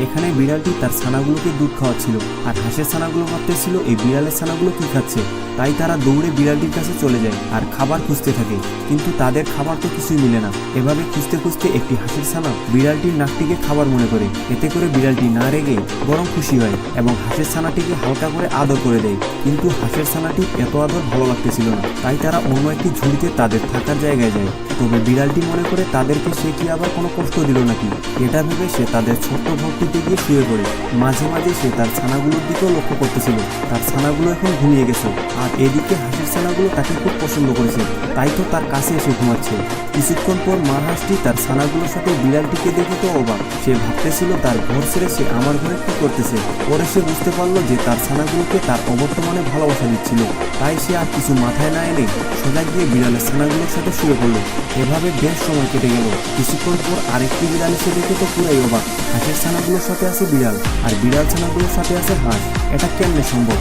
এখানে বিড়ালটি তার ছানাগুলোকে দুধ খাওয়াচ্ছিল, আর হাঁসের ছানাগুলো ভাবতেছিল এই বিড়ালের ছানাগুলো কি খাচ্ছে। তাই তারা দৌড়ে বিড়ালটির কাছে চলে যায় আর খাবার খুঁজতে থাকে, কিন্তু তাদের খাবার তো কিছুই মিলে না। এভাবে খুঁজতে খুঁজতে একটি হাঁসের ছানা বিড়ালটির নাকটিকে খাবার মনে করে। এতে করে বিড়ালটি না রেগে বরং খুশি হয় এবং হাঁসের ছানাটিকে হালকা করে আদর করে দেয়। কিন্তু হাঁসের ছানাটি এত আদর ভালো লাগতেছিল না, তাই তারা অন্য একটি ঝুড়িতে তাদের থাকার জায়গায় যায়। তবে বিড়ালটি মনে করে তাদেরকে সে কি আবার কোনো কষ্ট দিল নাকি, এটা ভেবে সে তাদের ছোট্ট ঘরটিতে গিয়ে শুয়ে পড়ে। মাঝে মাঝে সে তার ছানাগুলোর দিকেও লক্ষ্য করতেছিল। তার ছানাগুলো এখন ঘুমিয়ে গেছে, আর এদিকে হাঁসের ছানাগুলো তাকে খুব পছন্দ করেছে, তাই তো তার কাছে এসে ঘুমাচ্ছে। কিছুক্ষণ পর মা হাঁসটি তার ছানাগুলোর সাথে বিড়ালটিকে দেখে তো অবাক। সে ভাবতেছিল তার ঘর ছেড়ে সে আমার ঘরে কি করতেছে। পরে সে বুঝতে পারলো যে তার ছানাগুলোকে তার অবর্তমানে ভালোবাসা দিচ্ছিল। তাই সে আর কিছু মাথায় না এনে সোজা গিয়ে বিড়ালের ছানাগুলোর সাথে শুয়ে পড়লো। এভাবে বেশ সময় কেটে গেল। কিছুক্ষণ পর আরেকটি বিড়াল এসে দেখে তো পুরাই অবাক। হাঁসের ছানাগুলোর সাথে আছে বিড়াল, আর বিড়াল ছানাগুলোর সাথে আছে হাঁস। এটা কেমনে সম্ভব?